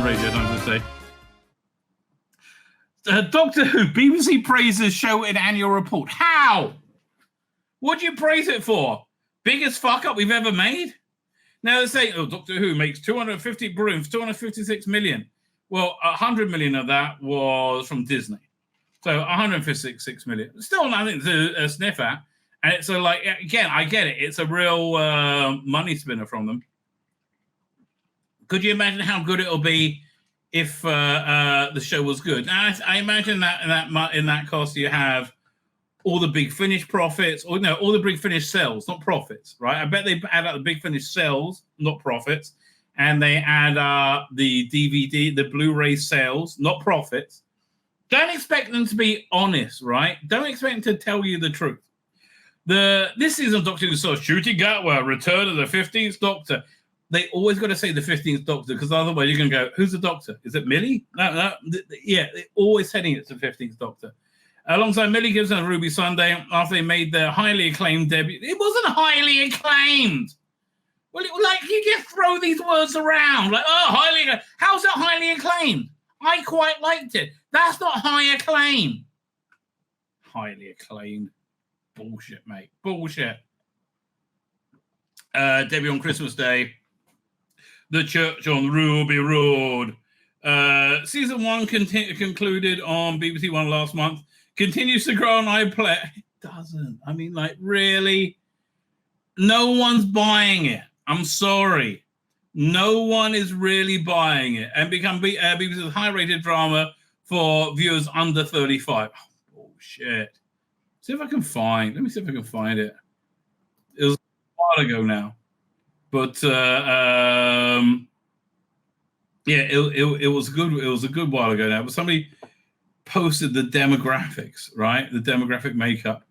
radio, don't I say? Doctor Who, BBC praises show in annual report. How? What do you praise it for? Biggest fuck up we've ever made? Now they say, oh, Doctor Who makes 250 brooms, 256 million. Well, 100 million of that was from Disney. So 156 million. Still nothing to sniff at. And so, like, again, I get it. It's a real money spinner from them. Could you imagine how good it'll be if the show was good? Now, I imagine that in that cost you have all the Big Finish profits, or no, all the Big Finish sales, not profits, right? I bet they add up the Big Finish sales, not profits, and they add the DVD, the Blu-ray sales, not profits. Don't expect them to be honest, right? Don't expect them to tell you the truth. This season of Doctor Who saw Shooting Gatwa, Return of the 15th Doctor. They always got to say the 15th Doctor, because otherwise you're going to go, who's the Doctor? Is it Millie? No. Yeah, they're always heading it to the 15th Doctor. Alongside Millie Gibson and Ruby Sunday, after they made their highly acclaimed debut. It wasn't highly acclaimed. Well, like, you just throw these words around. Like, oh, highly acclaimed. How's it highly acclaimed? I quite liked it. That's not high acclaim. Highly acclaimed. Bullshit, mate. Bullshit. Debut on Christmas Day. The Church on Ruby Road. Season 1 concluded on BBC One last month. Continues to grow on iPlayer. It doesn't. I mean, like, really? No one's buying it. I'm sorry. No one is really buying it. And become BBC's high-rated drama for viewers under 35. Oh, bullshit. See if I can find. Let me see if I can find it. It was a while ago now. But yeah, it was good. It was a good while ago now. But somebody posted the demographics, right? The demographic makeup.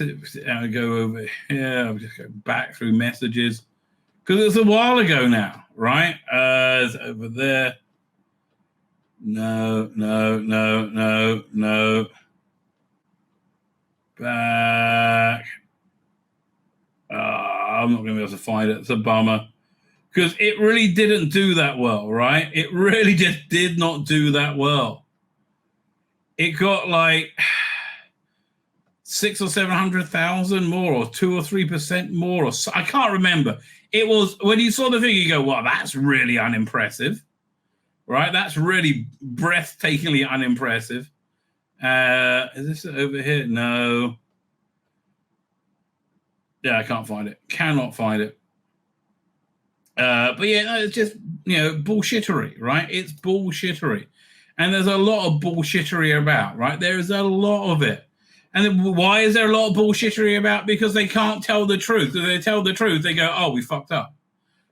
I go over here. I'll just go back through messages because it's a while ago now, right? It's over there. No. Back. I'm not going to be able to find it. It's a bummer because it really didn't do that well, right? It really just did not do that well. It got like 600,000 or 700,000 more, or 2 or 3% more, or so, I can't remember. It was when you saw the thing, you go, "Well, that's really unimpressive, right? That's really breathtakingly unimpressive." Is this over here? No. Yeah, I can't find it. Cannot find it. But yeah, no, it's just, bullshittery, right? It's bullshittery. And there's a lot of bullshittery about, right? There is a lot of it. And then why is there a lot of bullshittery about? Because they can't tell the truth. If they tell the truth, they go, oh, we fucked up,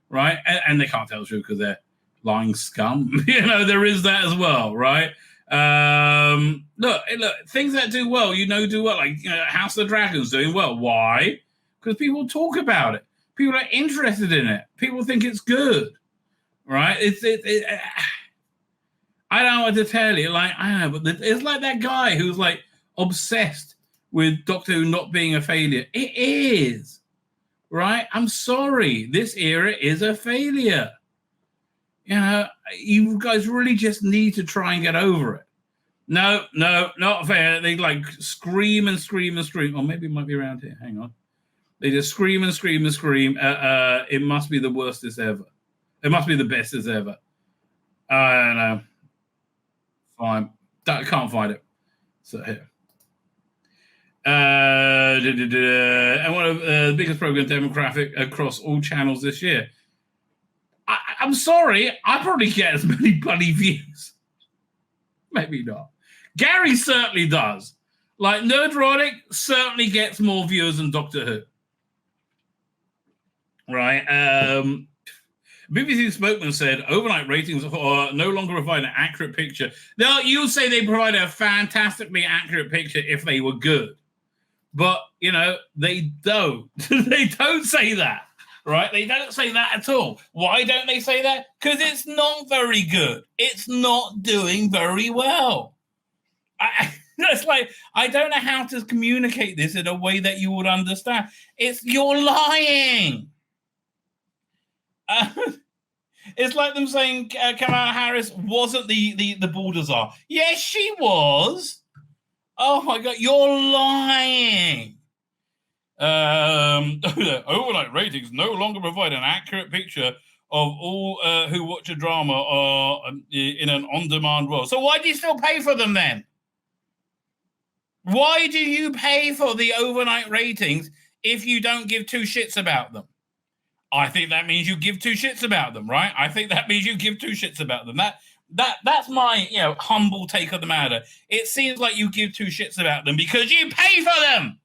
right? And they can't tell the truth because they're lying scum. There is that as well, right? Look, things that do well, do well. Like, House of the Dragon's doing well. Why? Because people talk about it. People are interested in it. People think it's good, right? I don't know what to tell you. Like, I don't know, but it's like that guy who's like obsessed with Doctor Who not being a failure. It is, right? I'm sorry. This era is a failure. You guys really just need to try and get over it. No, not fair. They like scream and scream and scream. Or maybe it might be around here. Hang on. They just scream and scream and scream. It must be the worstest ever. It must be the bestest ever. I don't know. Fine. I can't find it. So here. And one of the biggest program demographic across all channels this year. I'm sorry. I probably get as many bloody views. Maybe not. Gary certainly does. Like, Nerdrotic certainly gets more viewers than Doctor Who. Right. BBC spokesman said overnight ratings are no longer provide an accurate picture. Now, you'll say they provide a fantastically accurate picture if they were good. But, they don't. They don't say that, right? They don't say that at all. Why don't they say that? Because it's not very good. It's not doing very well. It's like, I don't know how to communicate this in a way that you would understand. You're lying. It's like them saying Kamala Harris wasn't the bulldozer. Yes, she was. Oh my God, you're lying. Overnight ratings no longer provide an accurate picture of all who watch a drama in an on-demand world. So why do you still pay for them then? Why do you pay for the overnight ratings if you don't give two shits about them? I think that means you give two shits about them, right? I think that means you give two shits about them. That's my humble take of the matter. It seems like you give two shits about them because you pay for them.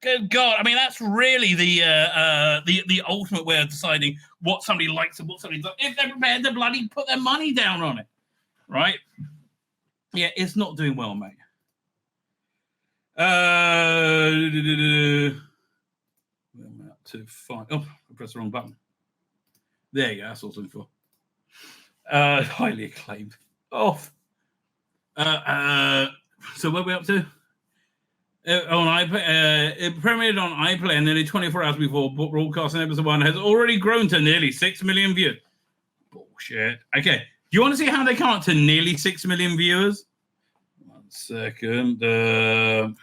Good God! I mean, that's really the ultimate way of deciding what somebody likes and what somebody doesn't. If they're prepared to bloody put their money down on it, right? Yeah, it's not doing well, mate. To find. Oh, I pressed the wrong button. There you go. That's what I was looking for. Highly acclaimed. Off. So what are we up to? On iPlayer, it premiered on iPlayer nearly 24 hours before broadcasting episode 1. Has already grown to nearly 6 million views. Bullshit. Okay. Do you want to see how they come up to nearly 6 million viewers? 1 second. Pocket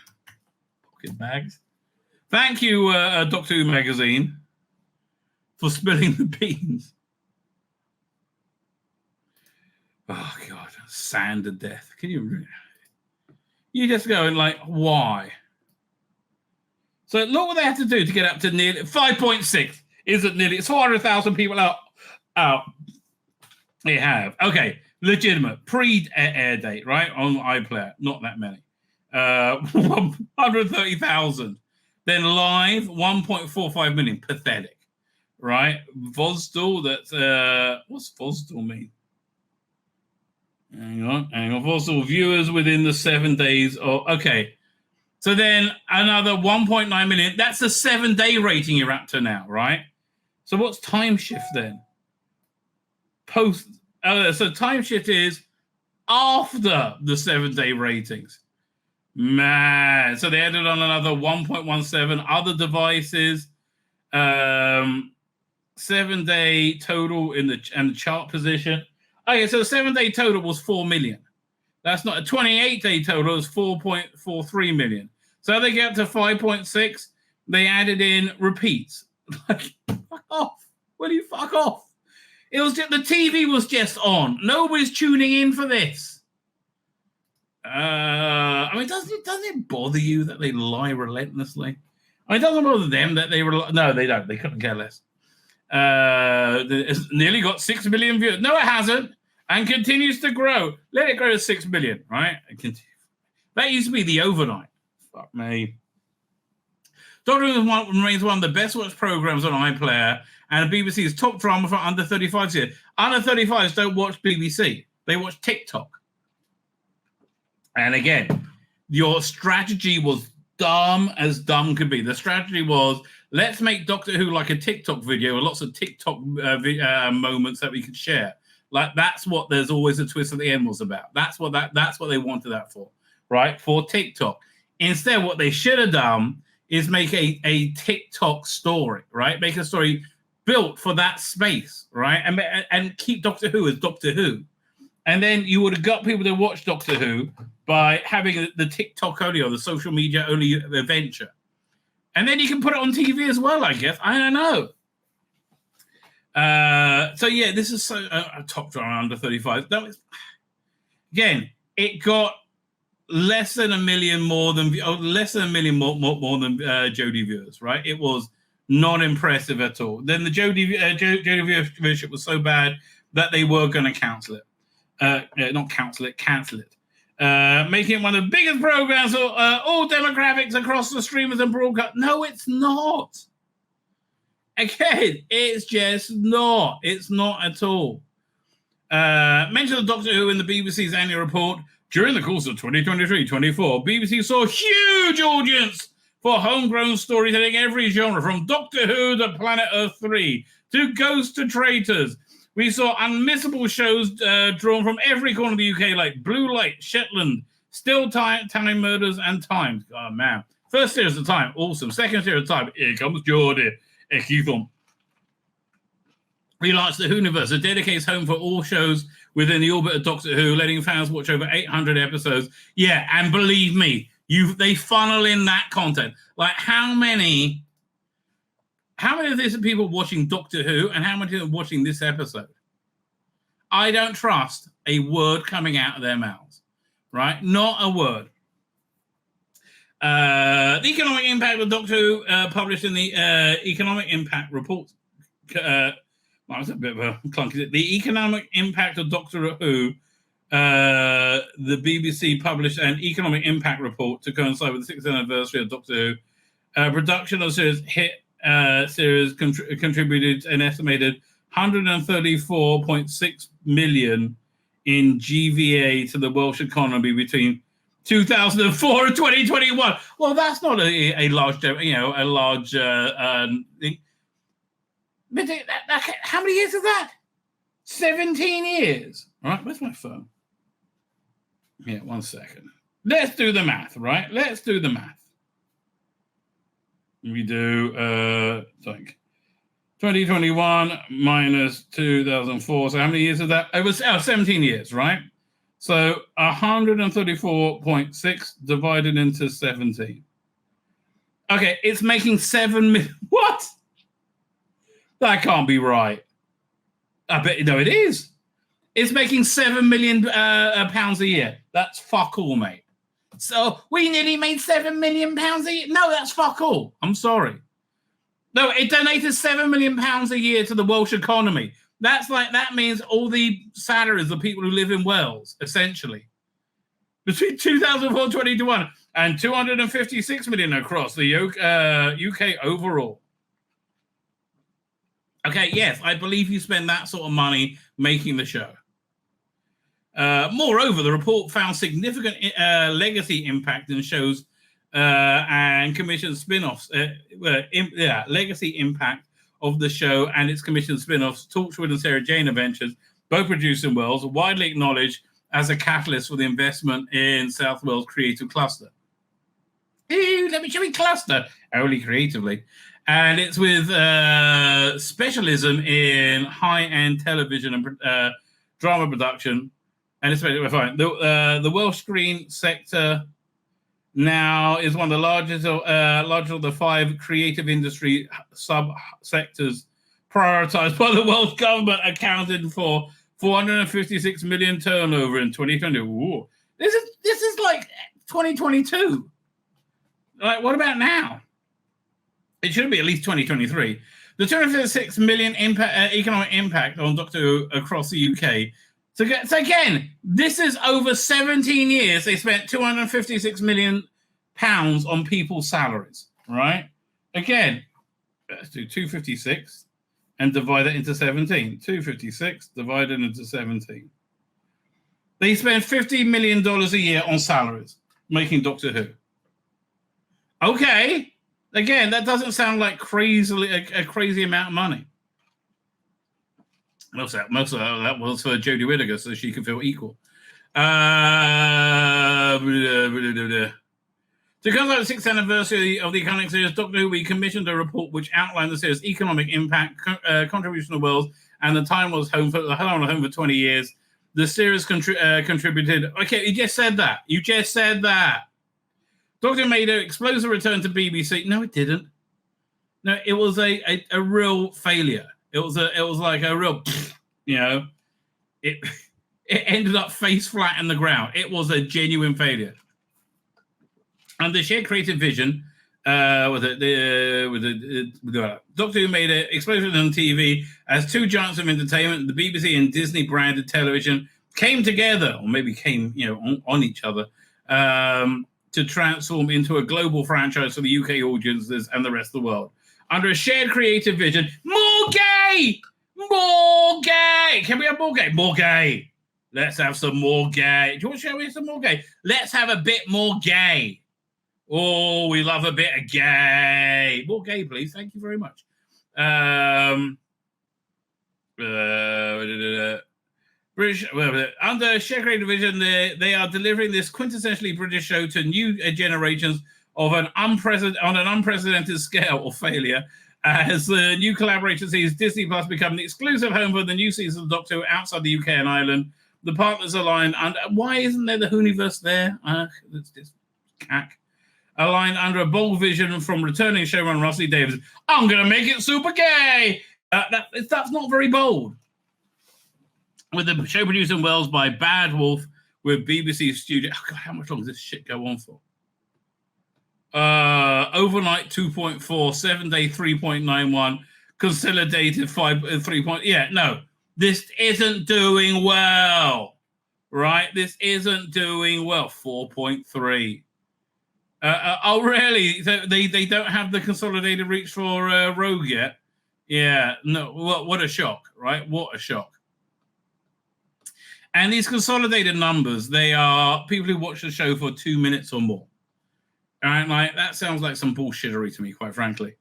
bags. Thank you, Doctor Who magazine, for spilling the beans. Oh God, sand to death. Can you? You just go and like, why? So look what they have to do to get up to nearly 5.6. Isn't nearly? It's 400,000 people out. They have okay, legitimate pre-air date, right on iPlayer. Not that many. 130,000. Then live, 1.45 million. Pathetic, right? Vozdal, that's what's Vozdal mean? Hang on. Vozdal viewers within the 7 days. Okay. So then another 1.9 million. That's a 7-day rating you're up to now, right? So what's time shift then? So time shift is after the 7-day ratings. Man, so they added on another 1.17 other devices, 7-day total in the chart position. Okay, so the 7-day total was 4 million. That's not a 28-day total. Is 4.43 million. So they get up to 5.6. They added in repeats. Like, fuck off. Will you fuck off? It was just, the TV was just on. Nobody's tuning in for this. I mean, does it bother you that they lie relentlessly? I mean, it doesn't bother them that they were. No, they don't. They couldn't care less. It's nearly got 6 million views. No, it hasn't, and continues to grow. Let it grow to 6 million, right? That used to be the overnight. Fuck me. Doctor Who remains one of the best watched programs on iPlayer, and BBC's top drama for under 35s here. Under 35s don't watch BBC; they watch TikTok. And again, your strategy was dumb as dumb could be. The strategy was, let's make Doctor Who like a TikTok video with lots of TikTok moments that we could share. Like that's what there's always a twist at the end was about. That's what they wanted that for, right? For TikTok. Instead, what they should have done is make a TikTok story, right? Make a story built for that space, right? And keep Doctor Who as Doctor Who. And then you would have got people to watch Doctor Who by having the TikTok only or the social media only venture. And then you can put it on TV as well, I guess. I don't know. So, yeah, this is a top drama under 35. Again, it got less than a million more than Jodie viewers, right? It was not impressive at all. Then the Jodie viewership was so bad that they were going to cancel it. Cancel it. Making it one of the biggest programs for all demographics across the streamers and broadcast. No, it's not. Again, it's just not. It's not at all. Mention of Doctor Who in the BBC's annual report. During the course of 2023-24, BBC saw a huge audience for homegrown storytelling every genre, from Doctor Who to Planet Earth 3 to Ghosts to Traitors. We saw unmissable shows drawn from every corner of the UK, like Blue Light, Shetland, Still Time Murders, and Times. Oh, man. First series of Time, awesome. Second series of Time, here comes Jodie. Keith on. relaunch the Whoniverse, a dedicated home for all shows within the orbit of Doctor Who, letting fans watch over 800 episodes. Yeah, and believe me, they funnel in that content. Like, how many of these are people watching Doctor Who, and how many are watching this episode? I don't trust a word coming out of their mouths, right? Not a word. The economic impact of Doctor Who, published in the economic impact report. That was a bit of a clunky. The economic impact of Doctor Who, the BBC published an economic impact report to coincide with the 6th anniversary of Doctor Who. Production of the series contributed an estimated 134.6 million in GVA to the Welsh economy between 2004 and 2021. Well, that's not a large, a large thing. But how many years is that? 17 years. All right, where's my phone? Yeah, 1 second. Let's do the math, right? Let's do the math. We do, 2021 minus 2004. So how many years is that? It was 17 years, right? So 134.6 divided into 17. Okay, it's making 7 million. What? That can't be right. I bet no, it is. It's making £7 million pounds a year. That's fuck all, mate. So we nearly made £7 million a year. No, that's fuck all. I'm sorry. No, it donated £7 million a year to the Welsh economy. That means all the salaries of people who live in Wales, essentially. Between 2004 and 2021, and 256 million across the UK overall. Okay, yes, I believe you spend that sort of money making the show. Moreover, the report found significant legacy impact in shows and commissioned spin-offs. Legacy impact of the show and its commissioned spin-offs, Torchwood and Sarah Jane Adventures, both produced in Wales, widely acknowledged as a catalyst for the investment in South Wales creative cluster. Ooh, let me show you cluster. Only creatively. And it's with specialism in high-end television and drama production. And it's fine. The Welsh screen sector now is one of the largest of the 5 creative industry sub-sectors prioritized by the Welsh government, accounted for 456 million turnover in 2020. Ooh. This is like 2022. Like, what about now? It should be at least 2023. The 256 million economic impact on Doctor Who across the UK. So again, this is over 17 years. They spent 256 million pounds on people's salaries, right? Again, let's do 256 and divide it into 17. 256 divided into 17. They spend $50 million a year on salaries, making Doctor Who. Okay. Again, that doesn't sound like a crazy amount of money. Most of that was for Jodie Whittaker, so she could feel equal. To cover the 6th anniversary of the iconic series, Doctor Who, we commissioned a report which outlined the series' economic impact, contribution to Wales, and the time was home for 20 years. The series contributed. Okay, you just said that. Doctor Who made an explosive return to BBC. No, it didn't. No, it was a real failure. It was like a real, it ended up face flat in the ground. It was a genuine failure. And the shared creative vision, Doctor Who made an explosion on TV as 2 giants of entertainment, the BBC and Disney branded television, came together, or maybe came, on each other, to transform into a global franchise for the UK audiences and the rest of the world. Under a shared creative vision, more gay! More gay! Can we have more gay? More gay! Let's have some more gay. Do you want to show me some more gay? Let's have a bit more gay. Oh, we love a bit of gay. More gay, please. Thank you very much. British, under shared creative vision, they are delivering this quintessentially British show to new generations of an unprecedented scale of failure As the new collaboration sees Disney Plus become the exclusive home for the new season of Doctor Who outside the UK and Ireland, the partners aligned under... Why isn't there the Whoniverse there? That's cack. Aligned under a bold vision from returning showrunner T Davies. I'm going to make it super gay! That's not very bold. With the show produced in Wales by Bad Wolf with BBC Studio... Oh, God, how much longer does this shit go on for? Overnight 2.4, 7-day 3.91, consolidated 3 point. Yeah, no, this isn't doing well, right? This isn't doing well. 4.3. Oh, really? They don't have the consolidated reach for Rogue yet? Yeah, no. What a shock, right? What a shock. And these consolidated numbers, they are people who watch the show for 2 minutes or more. Right, like that sounds like some bullshittery to me, quite frankly.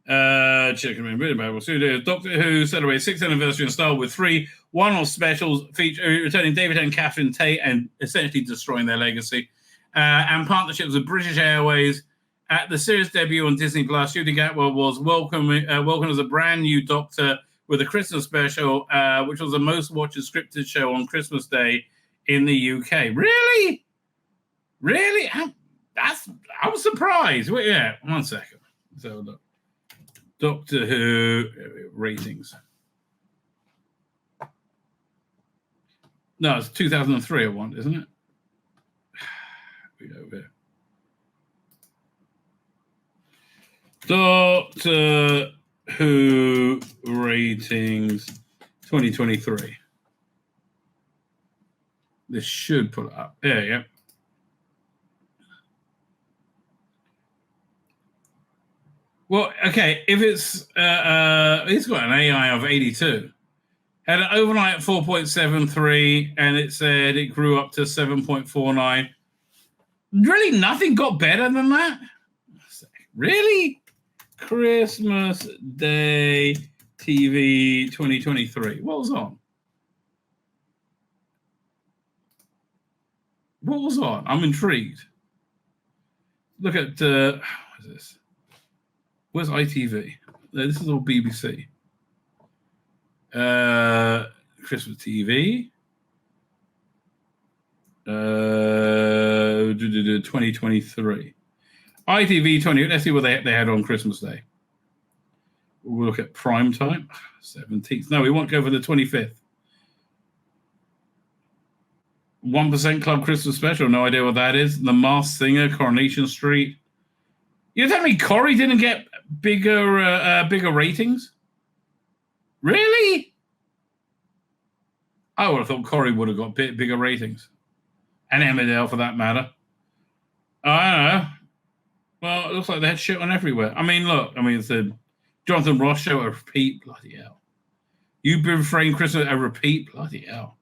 Checking in really bad. Doctor Who celebrates 6th anniversary in style with 3 one-off specials featuring returning David and Catherine Tate and essentially destroying their legacy, and partnerships with British Airways. At the series debut on Disney Plus, Jodie was welcomed as a brand new Doctor with a Christmas special, which was the most watched scripted show on Christmas Day in the UK. Really? I was surprised. Wait, yeah, 1 second. So look, Doctor Who ratings. No, it's 2003. I want, isn't it? We go over here. Doctor Who ratings 2023. This should pull it up. There you go. Well, okay, if it's got an AI of 82. Had an overnight 4.73, and it said it grew up to 7.49. Really, nothing got better than that? Really? Christmas Day TV 2023. What was on? What was on? I'm intrigued. Look at what is this? Where's ITV? This is all BBC. Christmas TV. 2023. ITV 20. Let's see what they had on Christmas Day. We'll look at prime time. 17th. No, we won't go for the 25th. 1% Club Christmas Special. No idea what that is. The Masked Singer, Coronation Street. You tell me Corrie didn't get bigger ratings? Really? I would have thought Corrie would have got bigger ratings. And Emmerdale, for that matter. I don't know. Well, it looks like they had shit on everywhere. I mean, look. It's the Jonathan Ross show, a repeat. Bloody hell. You've been framed Christmas, a repeat. Bloody hell.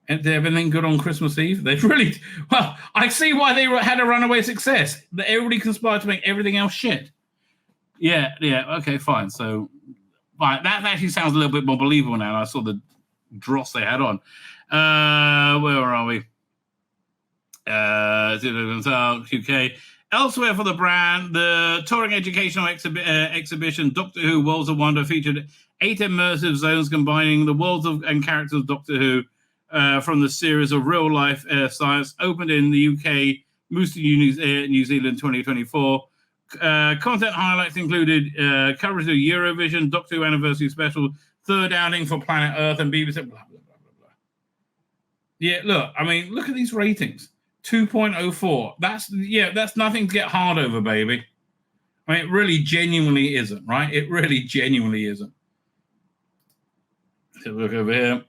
And did everything good on Christmas Eve? They've really... Well, I see why they had a runaway success. That everybody conspired to make everything else shit. Yeah, okay, fine. So, right, that actually sounds a little bit more believable now. I saw the dross they had on. Where are we? UK. Elsewhere for the brand, the touring educational exhibition Doctor Who Worlds of Wonder featured 8 immersive zones combining the worlds and characters of Doctor Who from the series of real-life science, opened in the UK, Moose New Zealand 2024. Content highlights included coverage of Eurovision, Doctor Who Anniversary Special, third outing for Planet Earth, and BBC, blah, blah, blah, blah, blah. Yeah, look, look at these ratings. 2.04. That's nothing to get hard over, baby. It really genuinely isn't, right? It really genuinely isn't. Let's look over here.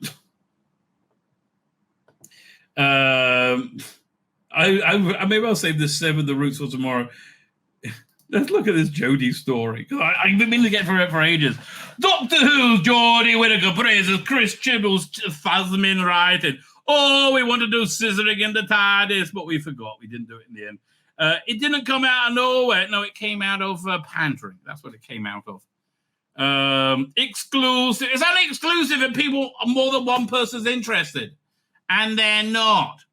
Maybe I'll save this 7 the roots for tomorrow. Let's look at this Jodie story. I've been meaning to get for it for ages. Doctor Who's Jodie Whittaker praises Chris Chibble's Thasmin writing. Oh, we want to do scissoring in the TARDIS, but we forgot. We didn't do it in the end. It didn't come out of nowhere. No, it came out of pandering. That's what it came out of. Exclusive. It's only exclusive if people are more than one person's interested. And they're not.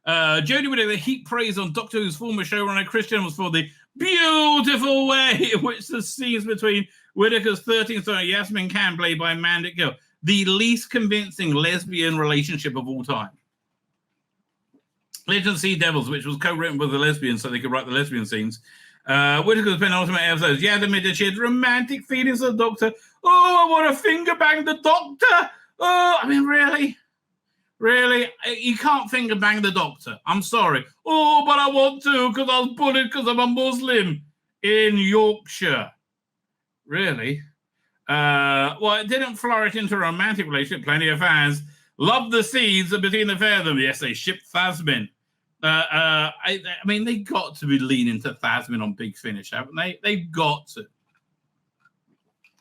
Jodie Whittaker heaped praise on Doctor Who's former showrunner Chris Chibnall for the beautiful way in which the scenes between Whittaker's 13th son Thasmin Khan, played by Mandit Gill, the least convincing lesbian relationship of all time. Legend of T Davies, which was co-written with the lesbians so they could write the lesbian scenes. Whittaker's penultimate episodes. Yeah, admitted she had romantic feelings for the Doctor. Oh, I want to finger bang the Doctor. Oh, I mean, really? Really? You can't finger bang the Doctor. I'm sorry. Oh, but I want to because I was bullied because I'm a Muslim in Yorkshire. Really? Well, it didn't flourish into a romantic relationship. Plenty of fans loved the scenes between the pair of them. Yes, they shipped Thasmin. I mean, they got to be leaning to Thasmin on Big Finish, haven't they? They've got to.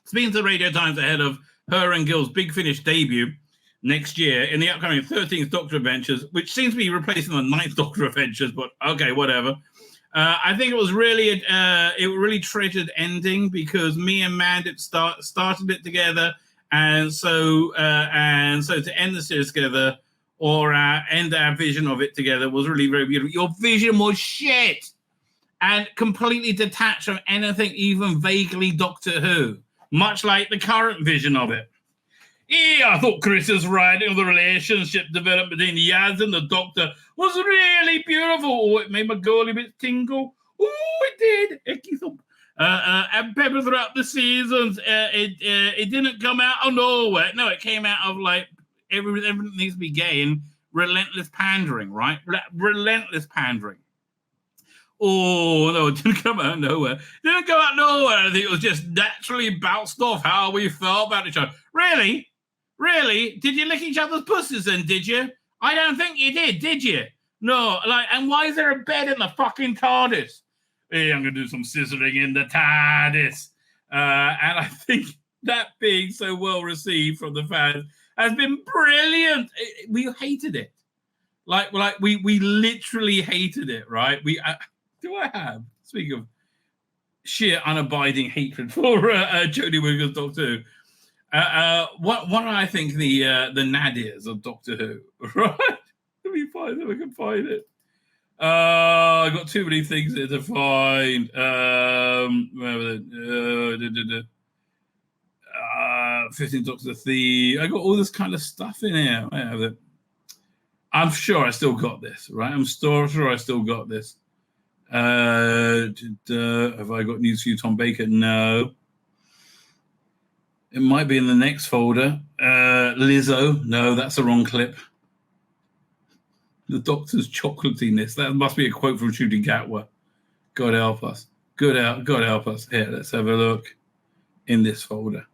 Speaking to the Radio Times ahead of her and Gill's Big Finish debut next year in the upcoming 13th Doctor Adventures, which seems to be replacing the 9th Doctor Adventures, but okay, whatever. I think it was really a really treasured ending because me and Mandit started it together, and so to end the series together or end our vision of it together was really very beautiful. Your vision was shit and completely detached from anything even vaguely Doctor Who, much like the current vision of it. Yeah, I thought Chris's writing of the relationship developed between Yaz and the Doctor was really beautiful. Oh, it made my girly bit tingle. Oh, it did. Icky thump. And pepper throughout the seasons. It didn't come out of nowhere. No, it came out of like everything needs to be gay and relentless pandering, right? Relentless pandering. Oh, no, it didn't come out of nowhere. It didn't come out of nowhere. I think it was just naturally bounced off how we felt about each other. Really? Really? Did you lick each other's pussies then, did you? I don't think you did you? No, like, and why is there a bed in the fucking TARDIS? Hey, I'm going to do some scissoring in the TARDIS. And I think that being so well received from the fans has been brilliant. We hated it. Like we literally hated it, right? Speaking of sheer unabiding hatred for Jodie Whittaker's Doctor Who, what are I think the nadirs of Doctor Who, right? Let me find it. I can find it. I've got too many things here to find. 15 Doctor Thief. I got all this kind of stuff in here. I have it. I'm sure I still got this, right? I'm sure I still got this. Have I got news for you, Tom Baker? No. It might be in the next folder. Lizzo. No, that's the wrong clip. The Doctor's chocolatiness. That must be a quote from Shooting Gatwa. God help us. God help us. Here, let's have a look in this folder.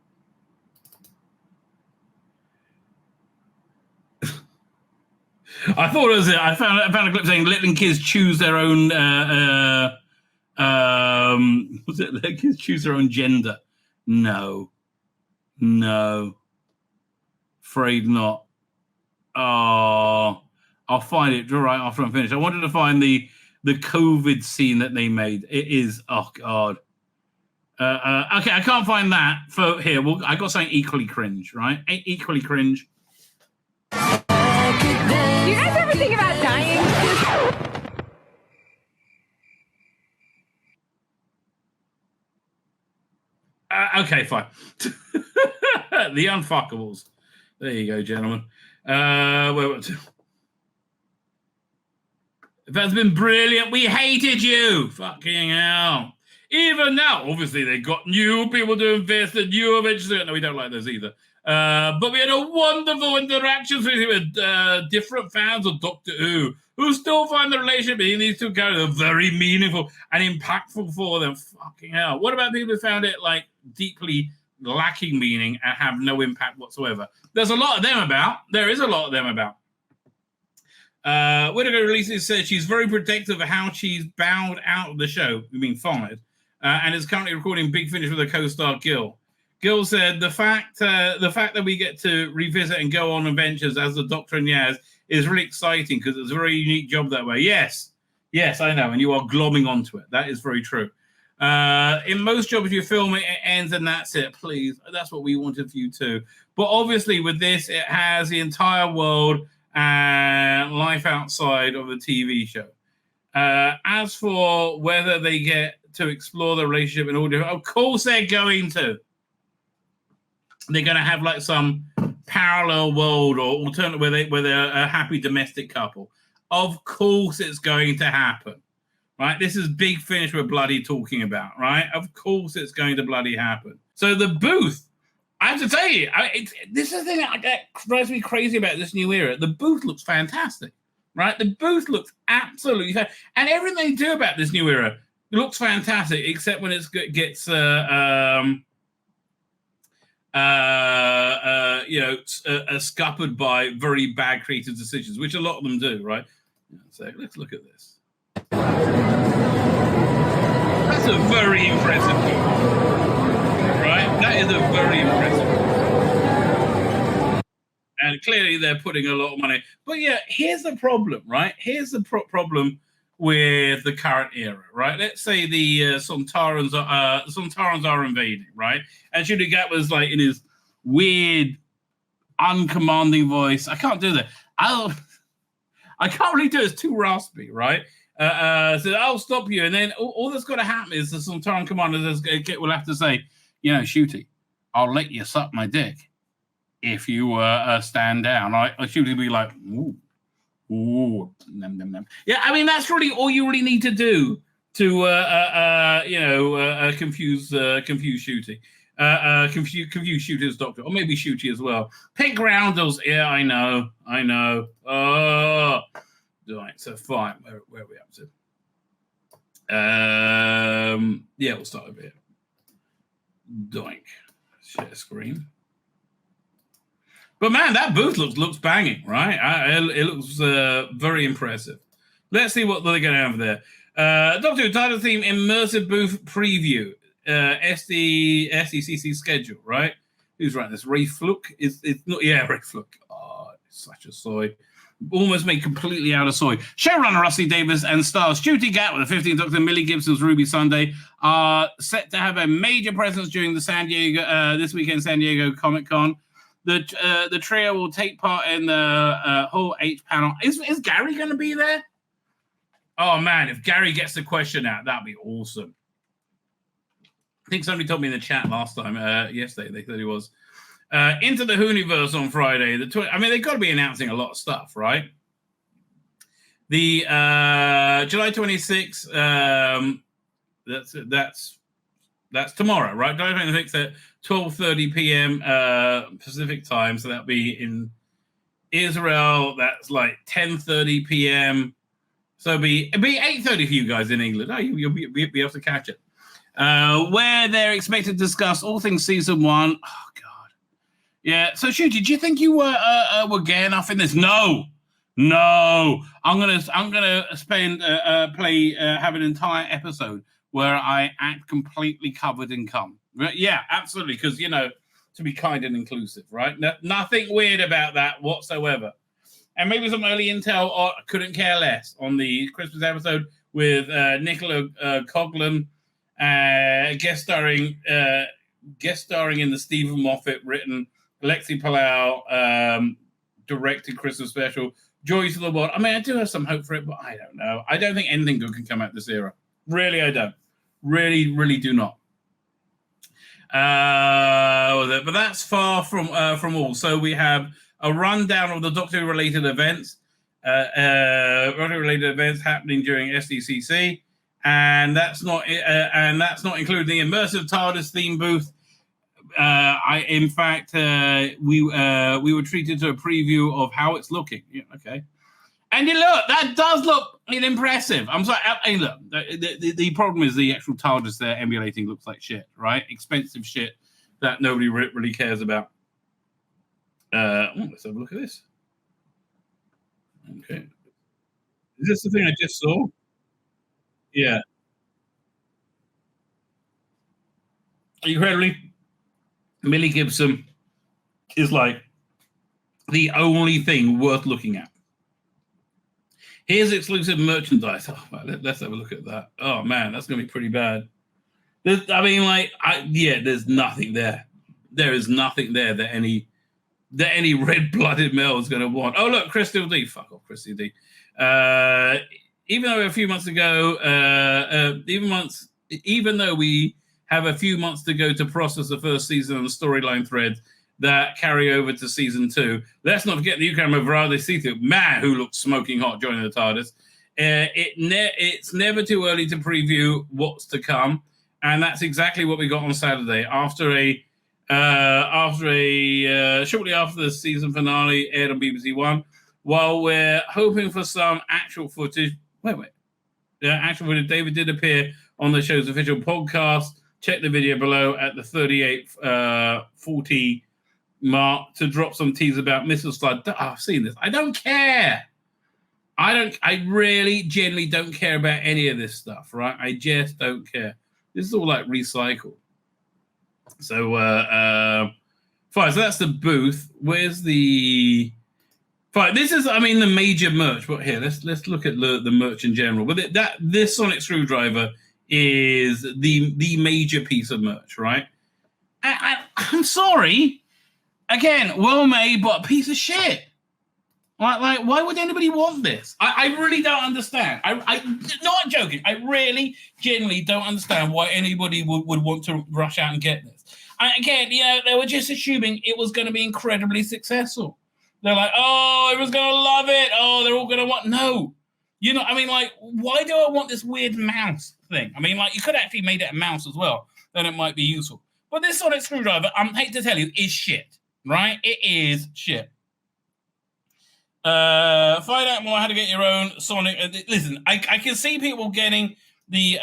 I thought it was it. I found a clip saying letting kids choose their own was it let kids choose their own gender? No. Afraid not. Oh, I'll find it right after I'm finished. I wanted to find the COVID scene that they made. It is, oh God. Okay, I can't find that. For here, I got something equally cringe, right? Equally cringe. Do you guys ever think about dying? Okay, fine. The Unfuckables. There you go, gentlemen. That's been brilliant. We hated you. Fucking hell. Even now, obviously, they got new people to invest in new adventures. No, we don't like those either. But we had a wonderful interactions with different fans of Doctor Who who still find the relationship between these two characters very meaningful and impactful for them. Fucking hell. What about people who found it like deeply lacking meaning and have no impact whatsoever? There's a lot of them about. There is a lot of them about. Whittaker releases says she's very protective of how she's bowed out of the show, fired, and is currently recording Big Finish with her co-star Gill. Gill said the fact that we get to revisit and go on adventures as the Doctor and Yaz is really exciting because it's a very unique job that way. Yes, I know, and you are glomming onto it. That is very true. In most jobs, you film it ends and that's it. Please, that's what we wanted for you too. But obviously, with this, it has the entire world and life outside of the TV show. As for whether they get to explore the relationship in all different. Of course, they're going to. They're going to have like some parallel world or alternative where they're a happy domestic couple. Of course, it's going to happen, right? This is Big Finish we're bloody talking about, right? Of course, it's going to bloody happen. So the booth, I have to tell you, this is the thing that drives me crazy about this new era. The booth looks fantastic, right? The booth looks absolutely fantastic. And everything they do about this new era looks fantastic, except when it gets scuppered by very bad creative decisions, which a lot of them do, right? So let's look at this. That's a very impressive booth. Right, that is a very impressive one. And clearly they're putting a lot of money. But yeah, here's the problem, right? Here's the problem with the current era, right? Let's say the Sontarans are invading, right? And Jodie was like in his weird, uncommanding voice. I can't do that. I can't really do it. It's too raspy, right? So I'll stop you. And then all that's got to happen is the Sontaran commander will have to say, you know, Shooty, I'll let you suck my dick if you stand down. Shooty will be like, ooh, nom, nom, nom. Yeah, I mean, that's really all you really need to do to, confuse Shooty. Confuse Shooty's doctor, or maybe Shooty as well. Pink roundels, yeah, I know. Oh, right, so fine. Where are we up to? Yeah, we'll start over here. Doink. Share screen. But man, that booth looks banging, right? It looks very impressive. Let's see what they're going to have there. Doctor Who title theme immersive booth preview. SDCC schedule, right? Who's writing this? Ray Fluke? It's not. Yeah, Ray Fluke. Oh, it's such a soy. Almost made completely out of soy. Showrunner T Davies and stars Jodie with the 15th Doctor, Millie Gibson's Ruby Sunday are set to have a major presence during the this weekend San Diego Comic-Con. The trio will take part in the Hall H panel. Is Gary going to be there? Oh man, if Gary gets the question out, that'd be awesome. I think somebody told me in the chat last time, yesterday, they thought he was. Into the Hooniverse on Friday. They've got to be announcing a lot of stuff, right? The July 26th, that's tomorrow, right? July 26th at 12:30 p.m. Pacific time. So that'll be in Israel. That's like 10:30 p.m. So it'll be 8:30 for you guys in England. Oh, you'll be able to catch it. Where they're expected to discuss all things season 1. Oh God. Yeah. So Shooty, do you think you were gay enough in this? No. I'm gonna have an entire episode where I act completely covered in cum. Yeah, absolutely. Because to be kind and inclusive, right? Nothing weird about that whatsoever. And maybe some early intel, or couldn't care less, on the Christmas episode with Nicola Coughlan, guest starring in the Stephen Moffat written, Alexi Palau directed Christmas special, Joy to the World. I mean, I do have some hope for it, but I don't know. I don't think anything good can come out this era. Really, I don't. Really, really do not. But that's far from all. So we have a rundown of the Doctor Who related events, happening during SDCC, and that's not including the immersive TARDIS theme booth. We were treated to a preview of how it's looking. Yeah, okay. And that does look impressive. I'm sorry. Look, the problem is the actual TARDIS they're emulating looks like shit, right? Expensive shit that nobody really cares about. Let's have a look at this. Okay. Is this the thing I just saw? Yeah. Incredibly, Millie Gibson is like the only thing worth looking at. Here's exclusive merchandise. Oh, let's have a look at that. Oh man, that's gonna be pretty bad. There's nothing there. There is nothing there that any red-blooded male is going to want. Oh look, Crystal D. Fuck off, Crystal D. Even though a few months ago, even though we have a few months to go to process the first season and the storyline threads that carry over to season 2, let's not forget the newcomer SDCC, man, who looks smoking hot joining the TARDIS. It's never too early to preview what's to come, and that's exactly what we got on Saturday shortly after the season finale aired on BBC One. While we're hoping for some actual footage, actual footage, David did appear on the show's official podcast. Check the video below at the 38:40 mark to drop some teas about Missile Slide. I've seen this. I don't care. I really genuinely don't care about any of this stuff, right? I just don't care. This is all like recycled. So, fine. So that's the booth. Where's the... Fine. This is, I mean, the major merch. But here, let's look at the merch in general. But this sonic screwdriver is the major piece of merch, right? I'm sorry. Again, well made, but a piece of shit. Like, why would anybody want this? I really don't understand. I'm not joking. I really, genuinely don't understand why anybody would want to rush out and get this. And again, they were just assuming it was going to be incredibly successful. They're like, oh, everyone's going to love it. Oh, they're all going to want... No. I mean, like, why do I want this weird mouse thing? I mean, like, you could have actually made it a mouse as well. Then it might be useful. But this sonic screwdriver, I hate to tell you, is shit. Right? It is shit. Find out more how to get your own Sonic. Listen, I can see people getting the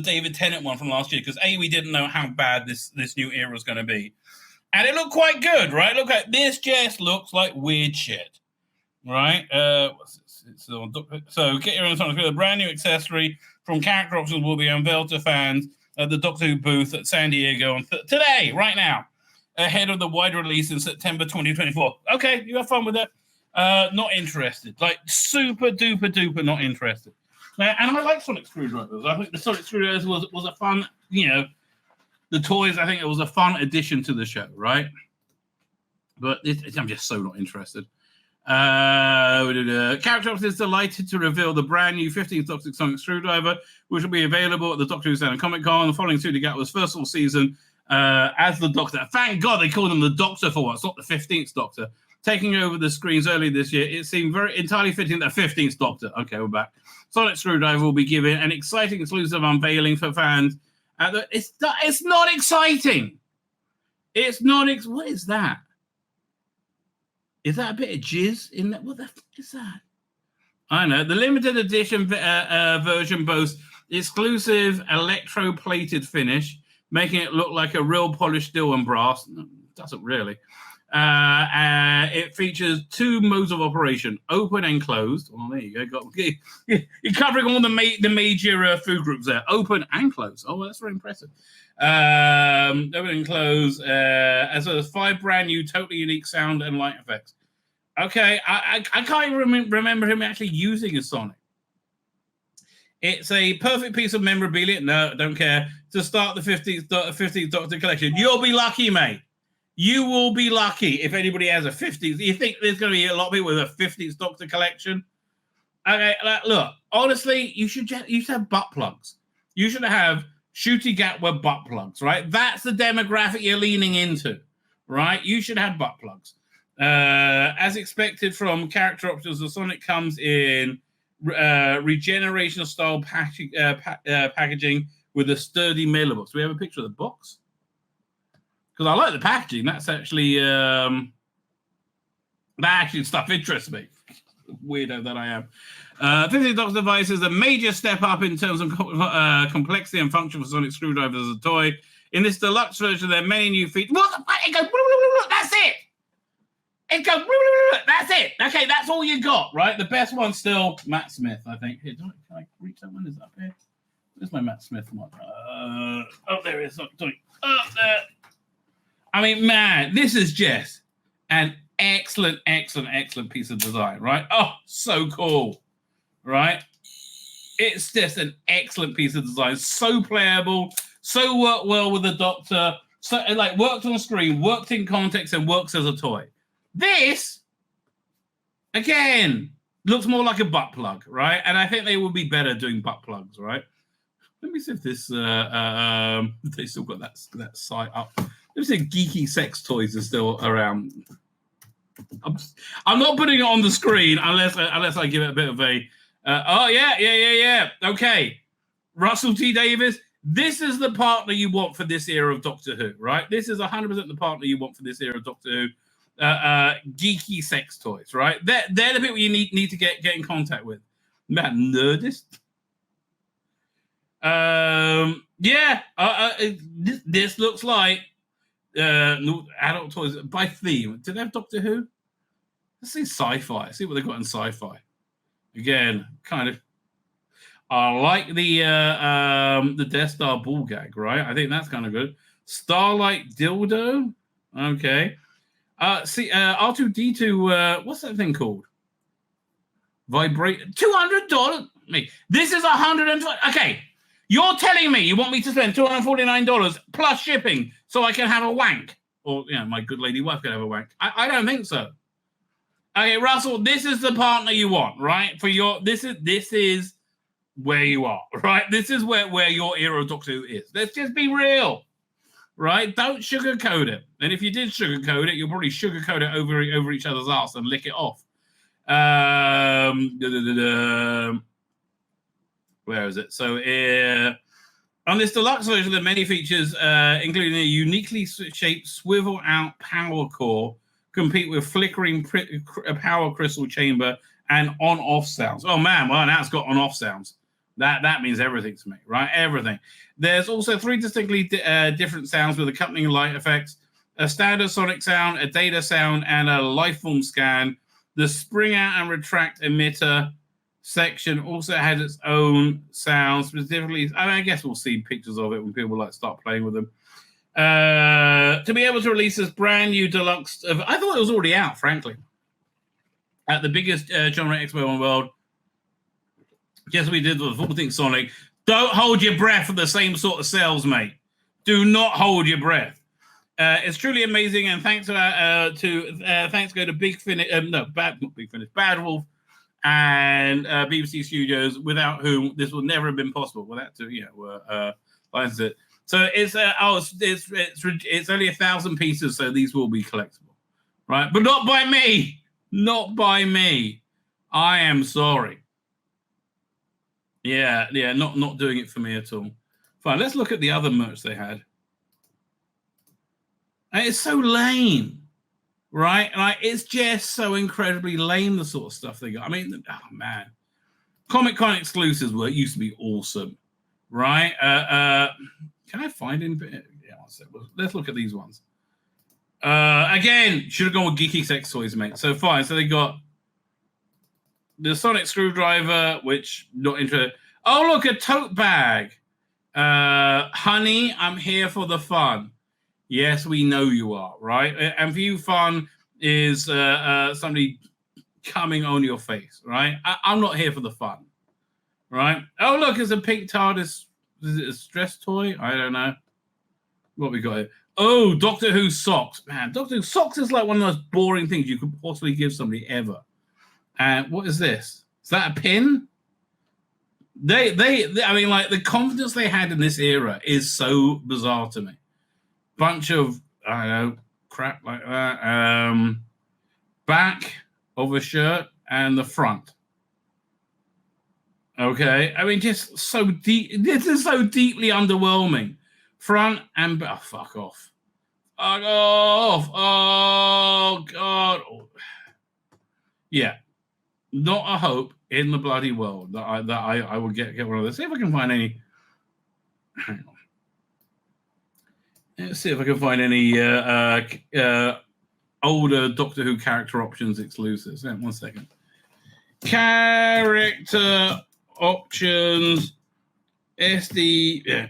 David Tennant one from last year because we didn't know how bad this new era was going to be, and it looked quite good, right? Look at this, just looks like weird shit, right? So get your own Sonic. A brand new accessory from character options will be unveiled to fans at the Doctor Who booth at San Diego on today, right now, ahead of the wide release in September 2024. Okay, you have fun with it. Not interested. Like, super duper duper not interested. And I like sonic screwdrivers. I think the sonic screwdrivers was a fun, the toys, I think it was a fun addition to the show, right? But I'm just so not interested. Character Office is delighted to reveal the brand new 15th Doctor sonic screwdriver, which will be available at the Doctor Who Stand Comic Con following Tzvi Lebetkin's first full season as the Doctor. Thank God they called him the Doctor for once, not the 15th Doctor. Taking over the screens early this year, it seemed entirely fitting that 15th Doctor. Okay, we're back. Sonic Screwdriver will be given an exciting exclusive unveiling for fans. It's not exciting. It's not. What is that? Is that a bit of jizz in that? What the fuck is that? I don't know. The limited edition version boasts exclusive electro-plated finish, making it look like a real polished steel and brass. No, it doesn't really. It features 2 modes of operation: open and closed. Well, there you go. You're covering all the major food groups there. Open and closed. Oh, well, that's very impressive. Open and closed, as well as 5 brand new, totally unique sound and light effects. Okay, I can't even remember him actually using a Sonic. It's a perfect piece of memorabilia. No, don't care. To start the 15th Doctor collection. You'll be lucky, mate. You will be lucky if anybody has a 50th. You think there's going to be a lot of people with a 50th Doctor collection? Okay, look, honestly, you should have butt plugs. You should have Shooty Gatwa butt plugs, right? That's the demographic you're leaning into, right? You should have butt plugs. As expected from character options, the Sonic comes in regeneration style packaging with a sturdy mailer box. Do we have a picture of the box? Because I like the packaging. That's actually stuff interests me. Weirdo that I am. 15th Doctor device is a major step up in terms of complexity and function for sonic screwdrivers as a toy. In this deluxe version, there are many new features. What the fuck? It goes, that's it. It goes, that's it. Okay, that's all you got, right? The best one's still Matt Smith, I think. Here, can I reach that one? Is it up here? Where's my Matt Smith one? There it is. Up there. I mean, man, this is just an excellent piece of design, right? Oh, so cool, right? It's just an excellent piece of design. So playable, so worked well with the Doctor. So it worked on screen, worked in context, and works as a toy. This, again, looks more like a butt plug, right? And I think they would be better doing butt plugs, right? Let me see if this they still got that site up. Let me see if geeky sex toys are still around. I'm not putting it on the screen unless I give it a bit of a. Yeah. Okay, Russell T Davies. This is the partner you want for this era of Doctor Who, right? This is 100% the partner you want for this era of Doctor Who. Geeky sex toys, right? They're the people you need to get in contact with. Man, Nerdist. This looks like adult toys by theme. Did they have Doctor Who? Let's see sci-fi. See what they got in sci-fi. Again, kind of. I like the Death Star ball gag, right? I think that's kind of good. Starlight dildo. Okay. R2D2. What's that thing called? Vibrate. $200. This is $120. Okay. You're telling me you want me to spend $249 plus shipping so I can have a wank, or my good lady wife can have a wank? I don't think so. Okay, Russell, this is the partner you want, right? For your this is where you are, right? This is where your era of Doctor Who is. Let's just be real, right? Don't sugarcoat it. And if you did sugarcoat it, you'll probably sugarcoat it over each other's arse and lick it off. Where is it? So on this deluxe version, there are many features, including a uniquely shaped swivel-out power core, compete with flickering power crystal chamber and on-off sounds. Oh man, well now it's got on-off sounds. That means everything to me, right? Everything. There's also 3 distinctly different sounds with accompanying light effects: a standard sonic sound, a data sound, and a lifeform scan. The spring out and retract emitter section also has its own sounds, specifically. I guess we'll see pictures of it when people start playing with them. To be able to release this brand new deluxe, I thought it was already out, frankly, at the biggest genre expo in the world. Yes, we did the full thing Sonic. Don't hold your breath for the same sort of sales, mate. Do not hold your breath. It's truly amazing, and thanks go to Bad Wolf and BBC Studios, without whom this would never have been possible. Well, that too, license it. So it's only 1,000 pieces, so these will be collectible, right? But not by me. Not by me. I am sorry. Yeah, not doing it for me at all. Fine, let's look at the other merch they had. And it's so lame, right? It's just so incredibly lame, the sort of stuff they got. I mean, oh man. Comic-Con exclusives used to be awesome, right? Can I find any? Yeah, let's look at these ones. Again, should have gone with geeky sex toys, mate. So fine. So they got the sonic screwdriver, which not interested. Oh, look, a tote bag. Honey, I'm here for the fun. Yes, we know you are, right? And for you, fun is somebody coming on your face, right? I'm not here for the fun, right? Oh, look, it's a pink TARDIS. Is it a stress toy? I don't know. What we got here? Oh, Doctor Who socks. Man, Doctor Who socks is like one of the most boring things you could possibly give somebody ever. And what is this? Is that a pin? They I mean, the confidence they had in this era is so bizarre to me. Bunch of, I don't know, crap like that. Back of a shirt and the front. Okay, I mean, just so deep. This is so deeply underwhelming. Front and back. Oh, fuck off. Fuck off. Oh, God. Yeah. Not a hope in the bloody world that I will get one of those. See if I can find any. Hang on. Let's see if I can find any older Doctor Who character options exclusives. Hang on 1 second. Character options SDCC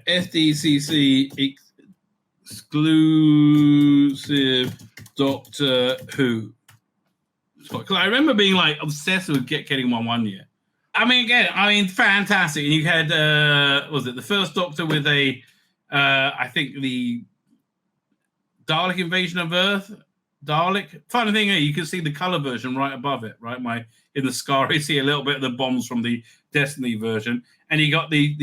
exclusive Doctor Who. Because I remember being obsessed with getting one year. I mean, fantastic. And you had was it the first Doctor with a I think the Dalek invasion of Earth Dalek. Funny thing is, you can see the color version right above it, right? In the scar, you see a little bit of the bombs from the Destiny version, and you got the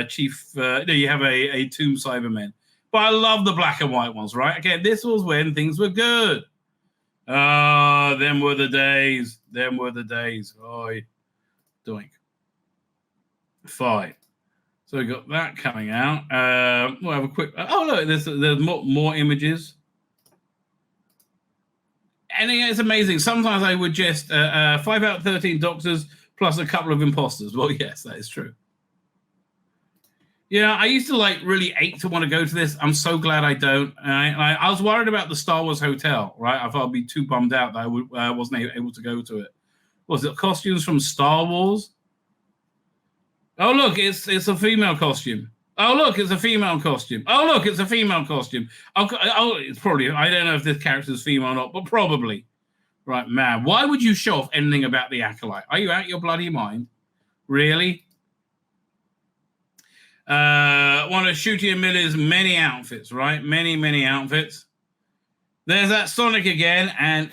chief. You have a Tomb Cybermen, but I love the black and white ones, right? Again, this was when things were good. Them were the days. Them were the days. Oi, doink. Fine. So we got that coming out. We'll have a quick. Oh look, there's more images. And it's amazing. Sometimes I would just 5 out of 13 doctors plus a couple of imposters. Well, yes, that is true. Yeah, I used to really ache to want to go to this. I'm so glad I don't. I was worried about the Star Wars hotel, right? I thought I'd be too bummed out that I wasn't able to go to it. Was it costumes from Star Wars? Oh look, it's a female costume. Oh look, it's a female costume. Oh look, it's a female costume. Oh, it's probably. I don't know if this character is female or not, but probably. Right, man. Why would you show off anything about the Acolyte? Are you out your bloody mind? Really? Want to shoot you in Miller's many outfits, right? Many outfits. There's that Sonic again, and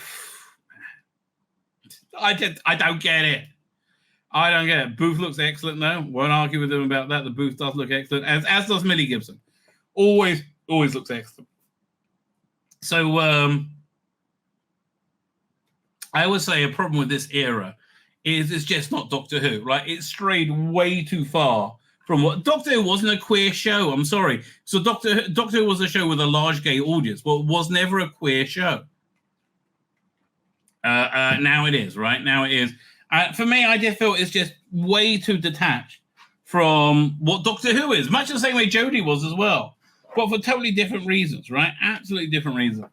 I don't get it. I don't get it. Booth looks excellent, though. Won't argue with him about that. The Booth does look excellent, as does Millie Gibson. Always looks excellent. So I would say a problem with this era is it's just not Doctor Who, right? It strayed way too far from what Doctor Who wasn't a queer show. I'm sorry. So Doctor Who was a show with a large gay audience, but it was never a queer show. Now it is, right? Now it is. For me, I just feel it's just way too detached from what Doctor Who is, much the same way Jodie was as well, but for totally different reasons, right? Absolutely different reasons.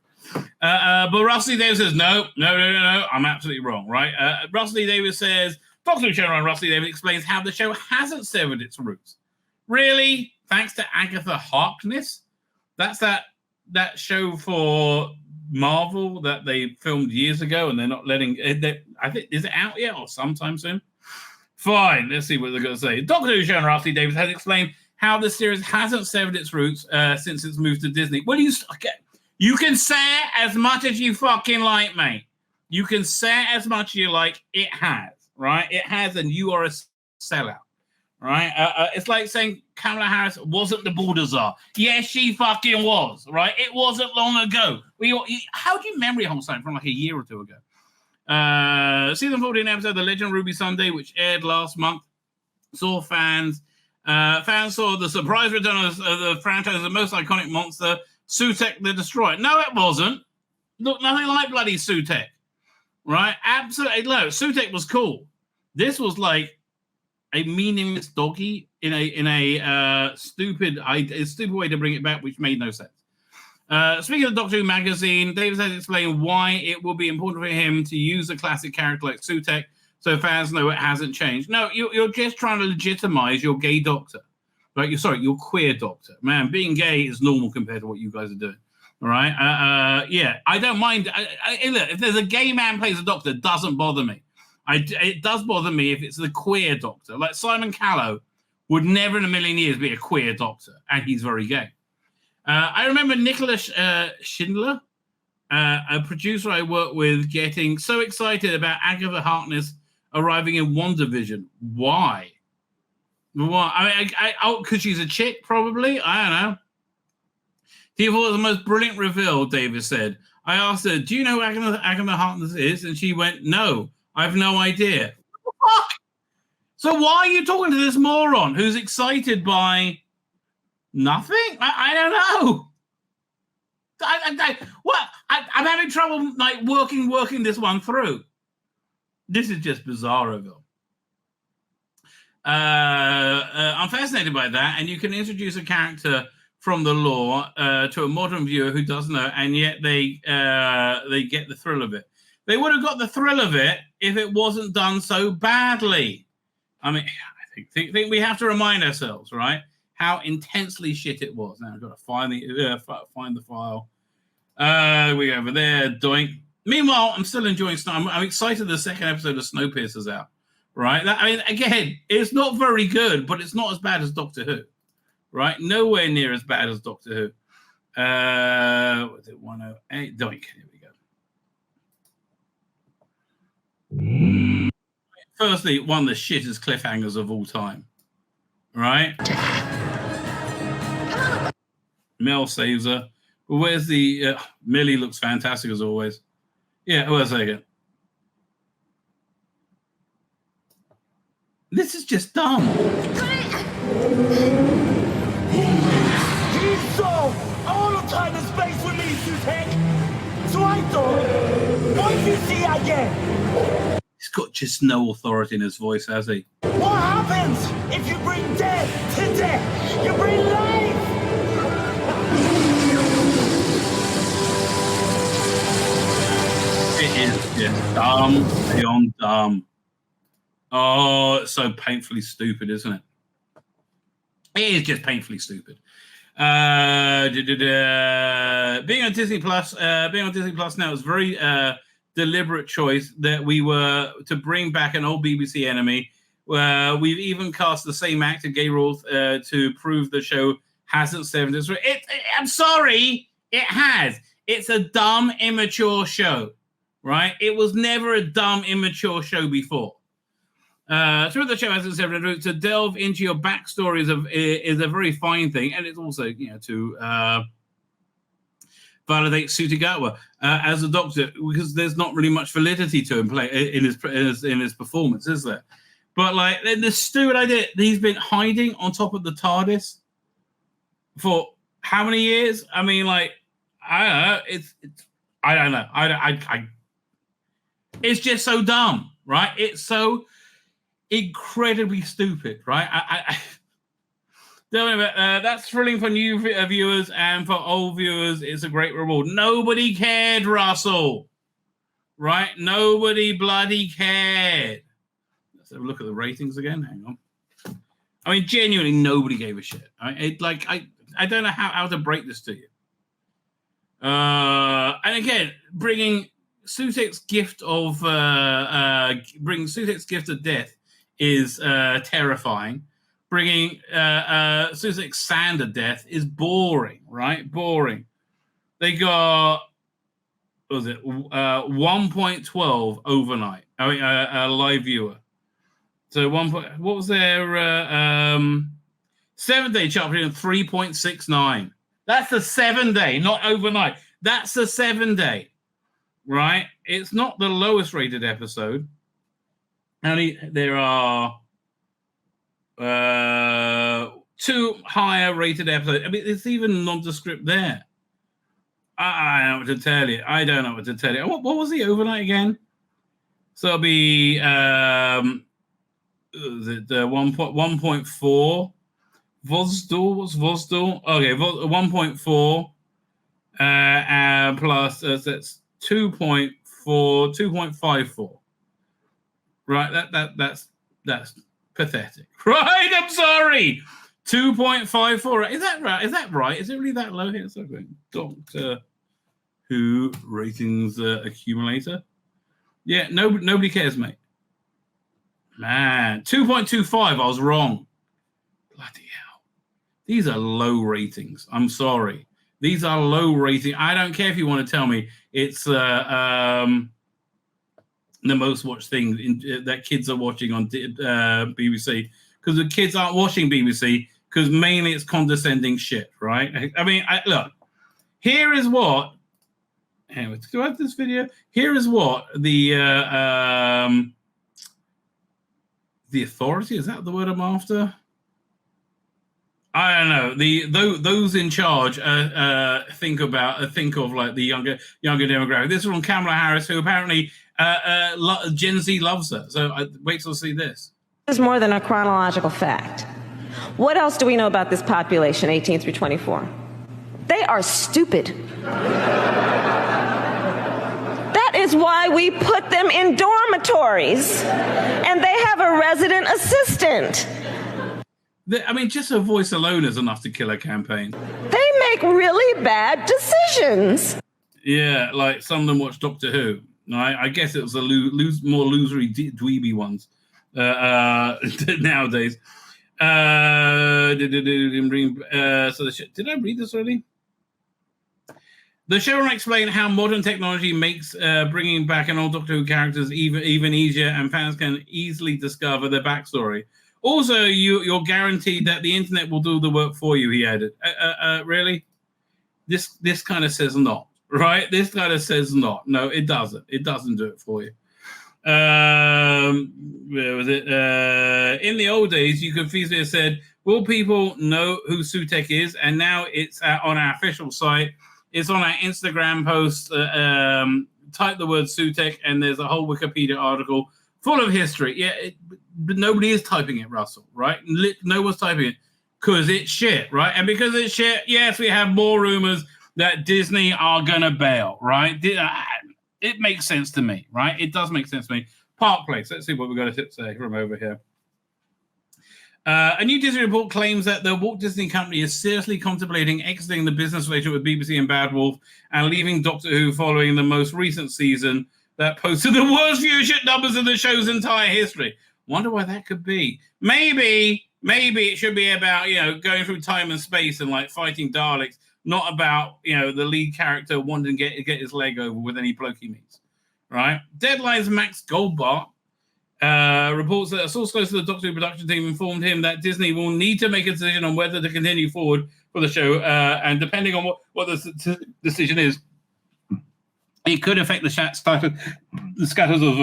But Russell Davies says, no, I'm absolutely wrong, right? Russell Davies says, Doctor Who showrunner Russell Davies explains how the show hasn't severed its roots. Really? Thanks to Agatha Harkness? That's that show for Marvel that they filmed years ago, and they're not letting it. I think, is it out yet or sometime soon? Fine, let's see what they're going to say. Doctor Who showrunner Russell Davies has explained how the series hasn't severed its roots since its move to Disney. Well, you can say it as much as you fucking like, mate. You can say it as much as you like. It has, right? It has, and you are a sellout, right? It's like saying Kamala Harris wasn't the border czar. Yes, she fucking was, right? It wasn't long ago. How do you memory hold something from like a year or two ago? Season 14 episode The Legend of Ruby Sunday, which aired last month, saw fans saw the surprise return of the franchise's most iconic monster, Sutek the Destroyer. No, it wasn't. Look, nothing like bloody Sutek, right? Absolutely no. Sutek was cool. This was like a meaningless doggy in a stupid way to bring it back, which made no sense. Speaking of Doctor Who magazine, Davies has explained why it will be important for him to use a classic character like Sutek so fans know it hasn't changed. No, you're just trying to legitimize your gay doctor. Right? Your queer doctor. Man, being gay is normal compared to what you guys are doing. All right? Yeah, I don't mind. Look, if there's a gay man plays a doctor, it doesn't bother me. It does bother me if it's the queer doctor. Like Simon Callow would never in a million years be a queer doctor, and he's very gay. I remember Nicholas Schindler, a producer I worked with, getting so excited about Agatha Harkness arriving in WandaVision. Why? I mean, because she's a chick, probably. I don't know. He thought it was the most brilliant reveal, Davis said. I asked her, do you know who Agatha Harkness is? And she went, no, I have no idea. What the fuck? So why are you talking to this moron who's excited by nothing? I don't know. I'm having trouble working this one through. This is just bizarro. I'm fascinated by that, and you can introduce a character from the lore to a modern viewer who doesn't know, and yet they get the thrill of it. They would have got the thrill of it if it wasn't done so badly. I mean, I think we have to remind ourselves, right, how intensely shit it was. Now I've got to find the file. We go over there, doink. Meanwhile, I'm still enjoying Snow. I'm excited the second episode of Snowpiercer's out. Right? I mean, again, it's not very good, but it's not as bad as Doctor Who. Right? Nowhere near as bad as Doctor Who. Was it 108? Doink. Here we go. Firstly, one of the shittest cliffhangers of all time. Right? Mel saves her. But where's the... Millie looks fantastic as always. Yeah, wait a second. This is just dumb. He's so all the time and space with me, Suzanne. So I thought, what if you see again? He's got just no authority in his voice, has he? What happens if you bring death to death? You bring life. It is just dumb beyond dumb. Oh, it's so painfully stupid, isn't it? It is just painfully stupid. Being on Disney Plus now is a very deliberate choice that we were to bring back an old BBC enemy. We've even cast the same actor, Gay Rolfe, to prove the show hasn't served us. I'm sorry, it has. It's a dumb, immature show, right? It was never a dumb, immature show before. Through the show, as I said, to delve into your backstory is a very fine thing, and it's also, to validate Sutagawa as a doctor, because there's not really much validity to him in his performance, is there? But like the stupid idea, he's been hiding on top of the TARDIS for how many years? I mean, like, I don't know. I don't know. It's just so dumb, right? It's so incredibly stupid, right? That's thrilling for new viewers, and for old viewers, it's a great reward. Nobody cared, Russell, right? Nobody bloody cared. Let's have a look at the ratings again. Hang on. I mean, genuinely, nobody gave a shit. I don't know how to break this to you. And again, bringing Sutek's gift of death is terrifying. Bringing Sutek's sand of death is boring, right? Boring. They got, what was it, 1.12 overnight. I mean, a live viewer. So what was their 7-day chart rating? 3.69. That's a 7-day, not overnight. That's a 7-day, right? It's not the lowest rated episode. And there are 2 higher rated episodes. I mean, it's even nondescript there. I don't know what to tell you. What was the overnight again? So it'll be the 1.4 Vozdal. What's Vozdal? Okay, 1.4 plus that's 2.4, 2.54. Right, that's pathetic. Right, I'm sorry. 2.54. Is that right? Is it really that low here? So Doctor Who ratings accumulator. Yeah, nobody cares, mate. Man, 2.25. I was wrong. Bloody hell. These are low ratings. I'm sorry. These are low ratings. I don't care if you want to tell me it's the most watched thing that kids are watching on BBC, because the kids aren't watching BBC because mainly it's condescending shit, right? I mean, look, here is what. Anyway, do I have this video? Here is what the authority, is that the word I'm after? I don't know. Those in charge think of like the younger demographic. This is from Kamala Harris, who apparently Gen Z loves her. So wait till I see this. It's more than a chronological fact. What else do we know about this population, 18 through 24? They are stupid. That is why we put them in dormitories, and they have a resident assistant. I mean, just her voice alone is enough to kill a campaign. They make really bad decisions. Yeah, like some of them watch Doctor Who. I guess it was the more losery dweeby ones nowadays. Did I read this already? The showrunner explained how modern technology makes bringing back an old Doctor Who characters even easier, and fans can easily discover their backstory. Also, you're guaranteed that the internet will do the work for you, he added. Really? This kind of says not, right? This kind of says not. No, it doesn't. It doesn't do it for you. Where was it? In the old days, you could feasibly have said, will people know who Sutek is? And now it's on our official site. It's on our Instagram post. Type the word Sutek, and there's a whole Wikipedia article full of history. Yeah, but nobody is typing it, Russell, right? No one's typing it because it's shit, right? And because it's shit, yes, we have more rumors that Disney are going to bail, right? It makes sense to me, right? It does make sense to me. Park Place. Let's see what we've got to say from over here. A new Disney report claims that the Walt Disney Company is seriously contemplating exiting the business relationship with BBC and Bad Wolf and leaving Doctor Who following the most recent season that posted the worst viewership numbers in the show's entire history. Wonder why that could be. Maybe it should be about, going through time and space and like fighting Daleks, not about, the lead character wanting to get his leg over with any bloke he meets, right? Deadline's Max Goldbart reports that a source close to the Doctor Who production team informed him that Disney will need to make a decision on whether to continue forward for the show, and depending on what the decision is, it could affect the scatters of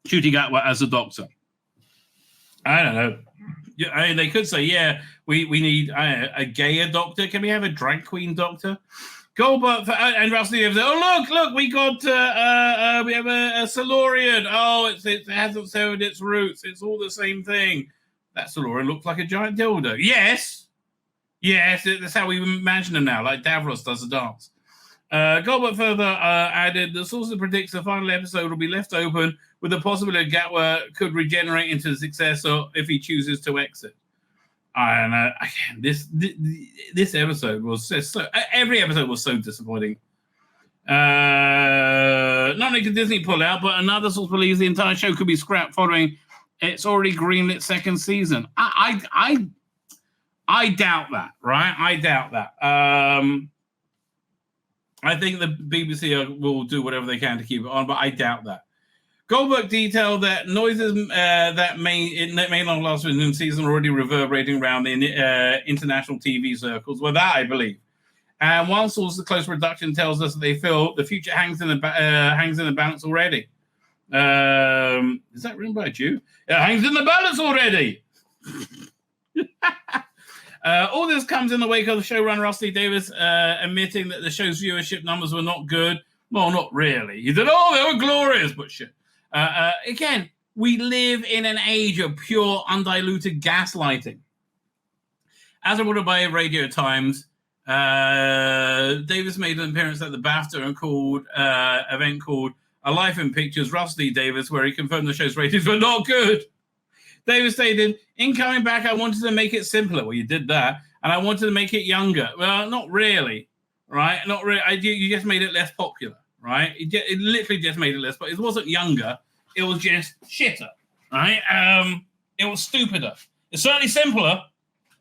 Ncuti Gatwa as a Doctor. I don't know. They could say, we need a gayer Doctor. Can we have a drag queen Doctor? Goldberg and Rusty have said, look, we got we have a Silurian. Oh, it hasn't severed its roots. It's all the same thing. That Silurian looks like a giant dildo. Yes, that's how we imagine them now, like Davros does a dance. Goldberg further added, the source predicts the final episode will be left open with the possibility Gatwa could regenerate into the successor if he chooses to exit. I don't know. Again, this episode was so every episode was so disappointing. Not only could Disney pull out, but another source believes the entire show could be scrapped following its already greenlit second season. I doubt that, right? I doubt that. I think the BBC will do whatever they can to keep it on, but I doubt that. Goldberg detailed that noises that may not last within the season already reverberating around the international TV circles. Well, that I believe. And one source, the close production, tells us that they feel the future hangs in the balance already. Is that written by a Jew? It hangs in the balance already. All this comes in the wake of the showrunner T Davies admitting that the show's viewership numbers were not good. Well, not really. He said, they were glorious, but shit. Again, we live in an age of pure, undiluted gaslighting. As reported by Radio Times, Davies made an appearance at the BAFTA event called A Life in Pictures, T Davies, where he confirmed the show's ratings were not good. Davies stated, in coming back, I wanted to make it simpler. Well, you did that. And I wanted to make it younger. Well, not really, right? Not really. You just made it less popular, right? It literally just made it less popular. It wasn't younger. It was just shitter, right? It was stupider. It's certainly simpler,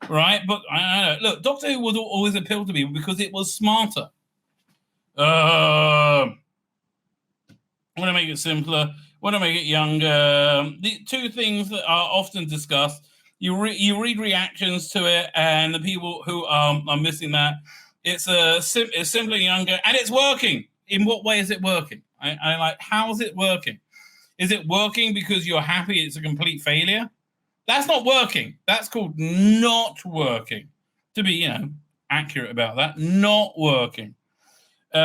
right? But I don't know. Look, Doctor Who would always appeal to me because it was smarter. I want to make it simpler. Want to make it younger. The two things that are often discussed. You read reactions to it, and the people who are missing that. It's simply younger, and it's working. In what way is it working? I like. How is it working? Is it working because you're happy it's a complete failure? That's not working. That's called not working. To be, accurate about that, not working. The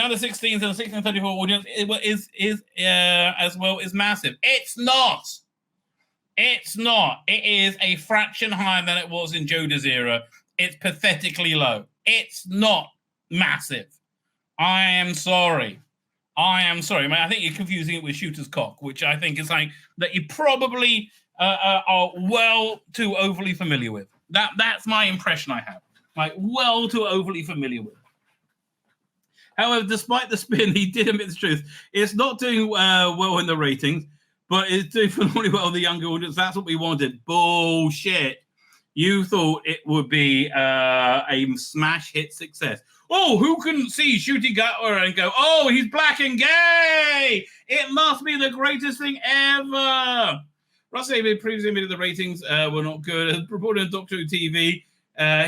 under 16s and 16-34 audience is massive. It's not. It's not. It is a fraction higher than it was in Jodie's era. It's pathetically low. It's not massive. I am sorry. I think you're confusing it with Shooter's Cock, which I think is something that you probably are well too overly familiar with. That's my impression I have. Like, well too overly familiar with. However, despite the spin, he did admit the truth. It's not doing well in the ratings, but it's doing phenomenally well in the younger audience. That's what we wanted. Bullshit. You thought it would be a smash hit success. Oh, who couldn't see Shooty Gatwa and go, oh, he's black and gay? It must be the greatest thing ever. Russ David previously admitted the ratings were not good. As reported on Doctor Who TV,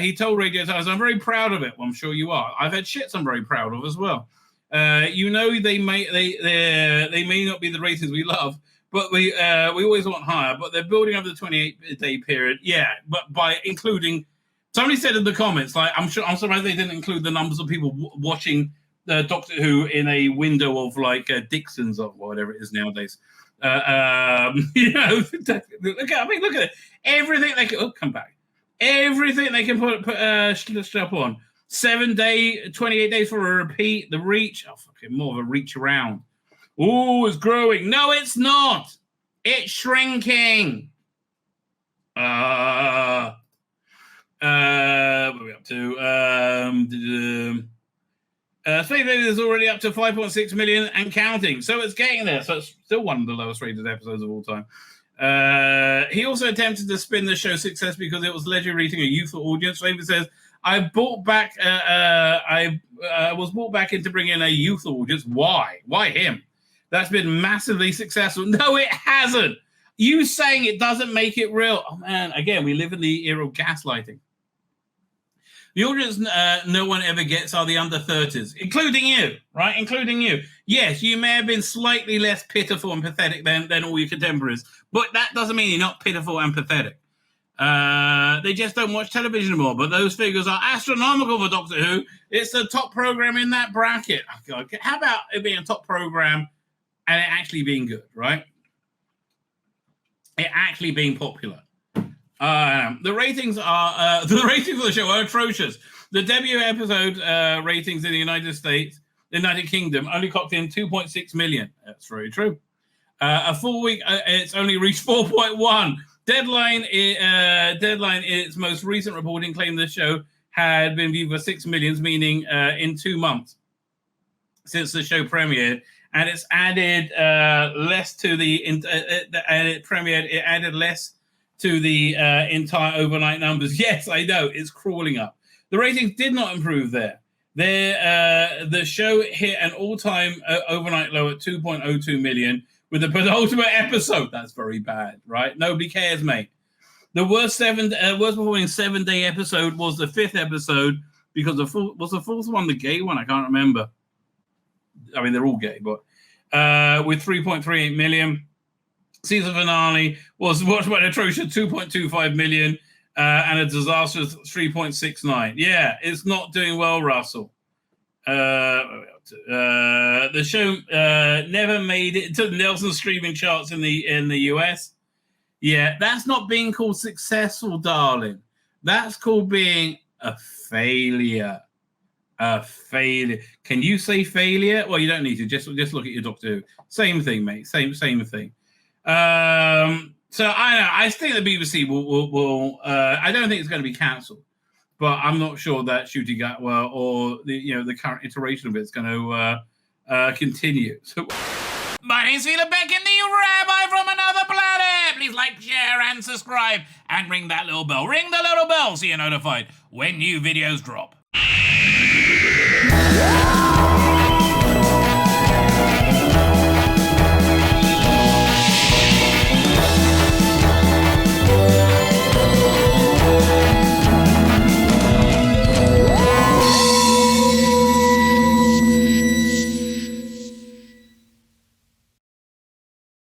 he told Radio Times, I'm very proud of it. Well, I'm sure you are. I've had shits I'm very proud of as well. You know, they may not be the ratings we love, but we always want higher. But they're building up the 28-day period. Yeah, but by including, somebody said in the comments, like I'm surprised they didn't include the numbers of people watching Doctor Who in a window of like Dixon's or whatever it is nowadays. You know, look at it. Everything they can come back. Everything they can put stuff on. 7 day, 28 days for a repeat. The reach, fucking more of a reach around. Oh, it's growing. No, it's not. It's shrinking. What are we up to? Tzvi Lebetkin is already up to 5.6 million and counting. So it's getting there. So it's still one of the lowest rated episodes of all time. He also attempted to spin the show's success because it was allegedly reaching a youthful audience. David says, I was brought back in to bring in a youthful audience. Why? Why him? That's been massively successful. No, it hasn't. You saying it doesn't make it real. Oh, man. Again, we live in the era of gaslighting. The audience no one ever gets are the under 30s, including you, right? Including you. Yes, you may have been slightly less pitiful and pathetic than all your contemporaries, but that doesn't mean you're not pitiful and pathetic. They just don't watch television anymore, but those figures are astronomical for Doctor Who. It's the top program in that bracket. Oh, God. How about it being a top program and it actually being good, right? It actually being popular. The ratings of the show are atrocious. The debut episode ratings in the United Kingdom only clocked in 2.6 million. That's very true. A full week, it's only reached 4.1. Deadline, its most recent reporting claimed the show had been viewed for 6 million, meaning in 2 months since the show premiered, and it's added less to the it added less to the entire overnight numbers. Yes, I know, it's crawling up. The ratings did not improve there. The show hit an all-time overnight low at 2.02 million with the penultimate episode. That's very bad, right? Nobody cares, mate. The worst performing 7-day episode was the 5th episode because was the 4th one the gay one? I can't remember. I mean, they're all gay, but with 3.38 million. Season finale was watched by an atrocious 2.25 million and a disastrous 3.69. Yeah, it's not doing well, Russell. The show never made it to the Nielsen streaming charts in the US. Yeah, that's not being called successful, darling. That's called being a failure. A failure. Can you say failure? Well, you don't need to. Just look at your Doctor Who. Same thing, mate. Same thing. So I know. I think the BBC will I don't think it's going to be cancelled, but I'm not sure that Shooty Gatwa or the current iteration of it is going to continue. So, my name's Tzvi Lebetkin, the Rabbi from another planet. Please like, share, and subscribe, and ring that little bell. Ring the little bell so you're notified when new videos drop.